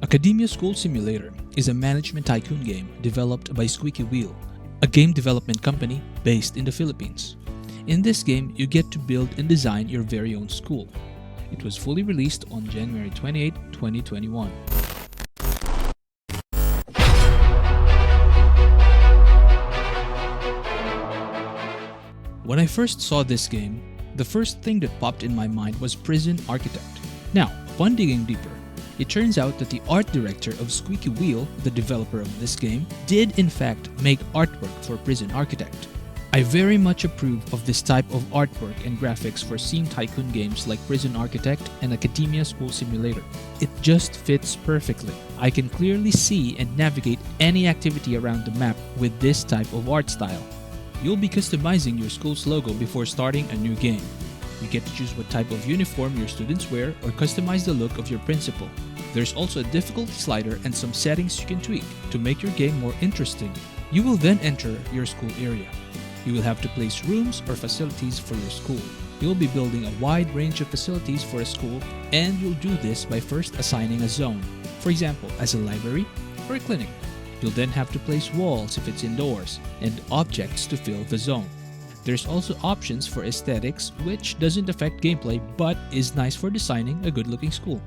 Academia School Simulator is a management tycoon game developed by Squeaky Wheel, a game development company based in the Philippines. In this game, you get to build and design your very own school. It was fully released on January 28, 2021. When I first saw this game, the first thing that popped in my mind was Prison Architect. Now, upon digging deeper, it turns out that the art director of Squeaky Wheel, the developer of this game, did in fact make artwork for Prison Architect. I very much approve of this type of artwork and graphics for scene tycoon games like Prison Architect and Academia School Simulator. It just fits perfectly. I can clearly see and navigate any activity around the map with this type of art style. You'll be customizing your school's logo before starting a new game. You get to choose what type of uniform your students wear or customize the look of your principal. There's also a difficulty slider and some settings you can tweak to make your game more interesting. You will then enter your school area. You will have to place rooms or facilities for your school. You'll be building a wide range of facilities for a school, and you'll do this by first assigning a zone, for example, as a library or a clinic. You'll then have to place walls if it's indoors, and objects to fill the zone. There's also options for aesthetics, which doesn't affect gameplay but is nice for designing a good-looking school.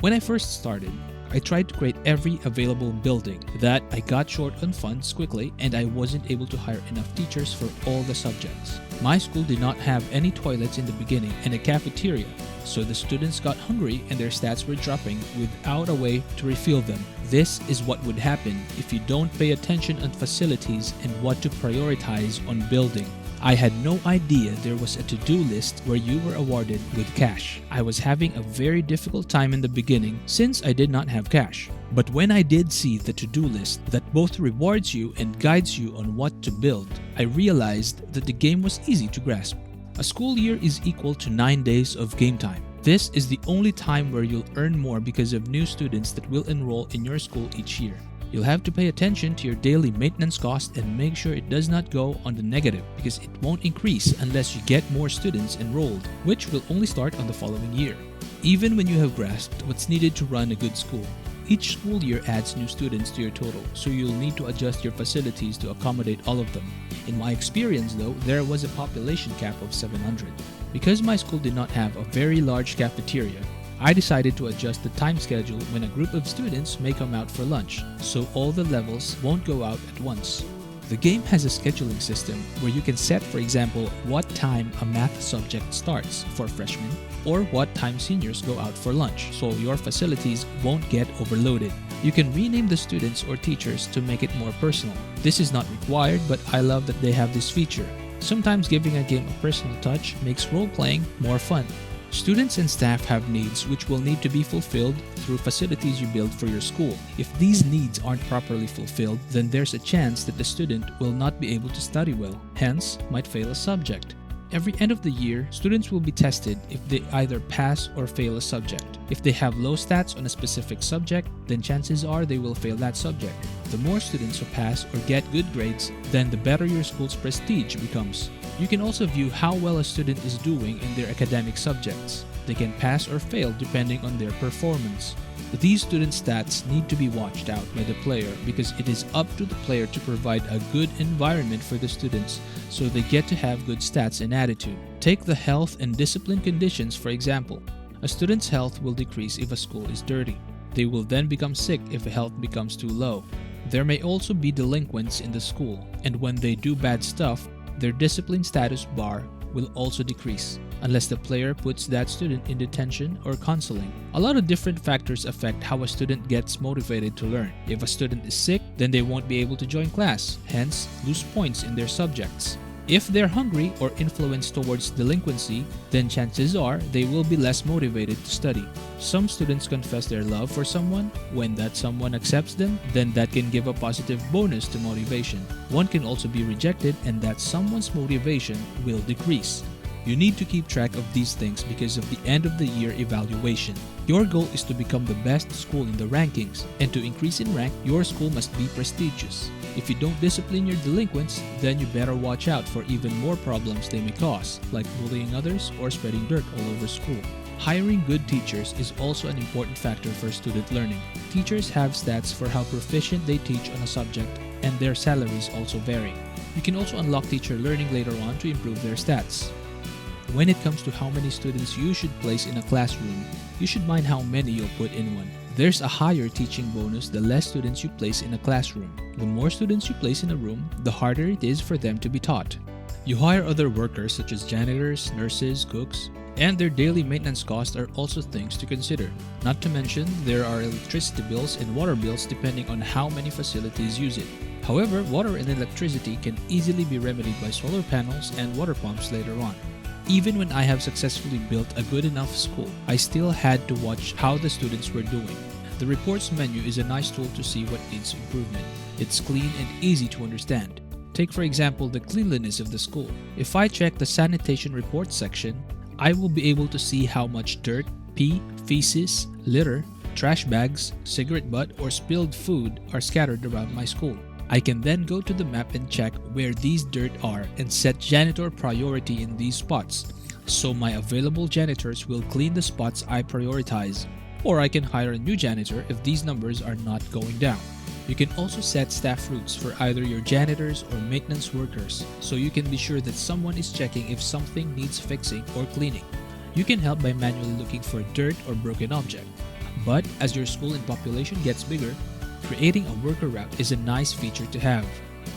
When I first started, I tried to create every available building. That I got short on funds quickly and I wasn't able to hire enough teachers for all the subjects. My school did not have any toilets in the beginning and a cafeteria, so the students got hungry and their stats were dropping without a way to refill them. This is what would happen if you don't pay attention on facilities and what to prioritize on building. I had no idea there was a to-do list where you were awarded with cash. I was having a very difficult time in the beginning since I did not have cash. But when I did see the to-do list that both rewards you and guides you on what to build, I realized that the game was easy to grasp. A school year is equal to 9 days of game time. This is the only time where you'll earn more because of new students that will enroll in your school each year. You'll have to pay attention to your daily maintenance cost and make sure it does not go on the negative because it won't increase unless you get more students enrolled, which will only start on the following year. Even when you have grasped what's needed to run a good school, each school year adds new students to your total, so you'll need to adjust your facilities to accommodate all of them. In my experience though, there was a population cap of 700. Because my school did not have a very large cafeteria, I decided to adjust the time schedule when a group of students may come out for lunch, so all the levels won't go out at once. The game has a scheduling system where you can set, for example, what time a math subject starts for freshmen or what time seniors go out for lunch, so your facilities won't get overloaded. You can rename the students or teachers to make it more personal. This is not required, but I love that they have this feature. Sometimes giving a game a personal touch makes role-playing more fun. Students and staff have needs which will need to be fulfilled through facilities you build for your school. If these needs aren't properly fulfilled, then there's a chance that the student will not be able to study well, hence might fail a subject. Every end of the year, students will be tested if they either pass or fail a subject. If they have low stats on a specific subject, then chances are they will fail that subject. The more students who pass or get good grades, then the better your school's prestige becomes. You can also view how well a student is doing in their academic subjects. They can pass or fail depending on their performance. These student stats need to be watched out by the player because it is up to the player to provide a good environment for the students so they get to have good stats and attitude. Take the health and discipline conditions for example. A student's health will decrease if a school is dirty. They will then become sick if health becomes too low. There may also be delinquents in the school, and when they do bad stuff, their discipline status bar will also decrease unless the player puts that student in detention or counseling. A lot of different factors affect how a student gets motivated to learn. If a student is sick, then they won't be able to join class, hence lose points in their subjects. If they're hungry or influenced towards delinquency, then chances are they will be less motivated to study. Some students confess their love for someone. When that someone accepts them, then that can give a positive bonus to motivation. One can also be rejected and that someone's motivation will decrease. You need to keep track of these things because of the end of the year evaluation. Your goal is to become the best school in the rankings, and to increase in rank, your school must be prestigious. If you don't discipline your delinquents, then you better watch out for even more problems they may cause, like bullying others or spreading dirt all over school. Hiring good teachers is also an important factor for student learning. Teachers have stats for how proficient they teach on a subject, and their salaries also vary. You can also unlock teacher learning later on to improve their stats. When it comes to how many students you should place in a classroom, you should mind how many you'll put in one. There's a higher teaching bonus the less students you place in a classroom. The more students you place in a room, the harder it is for them to be taught. You hire other workers such as janitors, nurses, cooks, and their daily maintenance costs are also things to consider. Not to mention, there are electricity bills and water bills depending on how many facilities use it. However, water and electricity can easily be remedied by solar panels and water pumps later on. Even when I have successfully built a good enough school, I still had to watch how the students were doing. The reports menu is a nice tool to see what needs improvement. It's clean and easy to understand. Take for example the cleanliness of the school. If I check the sanitation reports section, I will be able to see how much dirt, pee, feces, litter, trash bags, cigarette butt, or spilled food are scattered around my school. I can then go to the map and check where these dirt are and set janitor priority in these spots, so my available janitors will clean the spots I prioritize. Or I can hire a new janitor if these numbers are not going down. You can also set staff routes for either your janitors or maintenance workers, so you can be sure that someone is checking if something needs fixing or cleaning. You can help by manually looking for dirt or broken object. But as your school and population gets bigger, creating a worker route is a nice feature to have.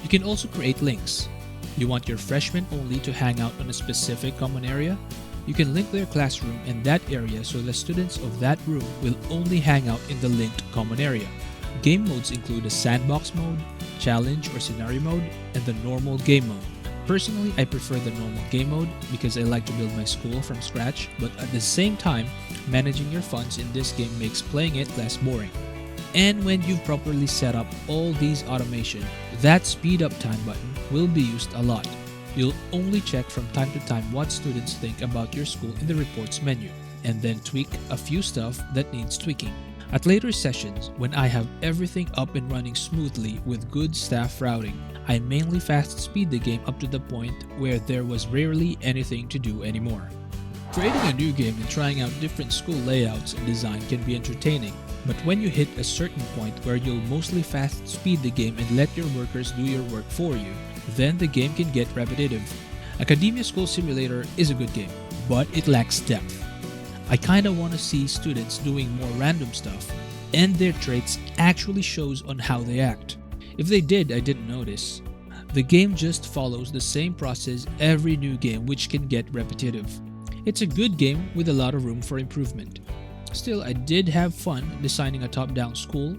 You can also create links. You want your freshmen only to hang out on a specific common area? You can link their classroom in that area so the students of that room will only hang out in the linked common area. Game modes include a sandbox mode, challenge or scenario mode, and the normal game mode. Personally, I prefer the normal game mode because I like to build my school from scratch, but at the same time, managing your funds in this game makes playing it less boring. And when you've properly set up all these automation, that speed up time button will be used a lot. You'll only check from time to time what students think about your school in the reports menu, and then tweak a few stuff that needs tweaking. At later sessions, when I have everything up and running smoothly with good staff routing, I mainly fast speed the game up to the point where there was rarely anything to do anymore. Creating a new game and trying out different school layouts and design can be entertaining, but when you hit a certain point where you'll mostly fast speed the game and let your workers do your work for you, then the game can get repetitive. Academia School Simulator is a good game, but it lacks depth. I kinda wanna see students doing more random stuff, and their traits actually shows on how they act. If they did, I didn't notice. The game just follows the same process every new game, which can get repetitive. It's a good game with a lot of room for improvement. Still, I did have fun designing a top-down school,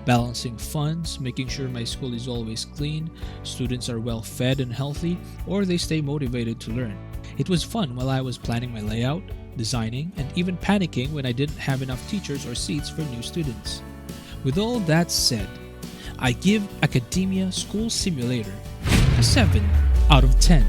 balancing funds, making sure my school is always clean, students are well fed and healthy, or they stay motivated to learn. It was fun while I was planning my layout, designing, and even panicking when I didn't have enough teachers or seats for new students. With all that said, I give Academia School Simulator a 7 out of 10.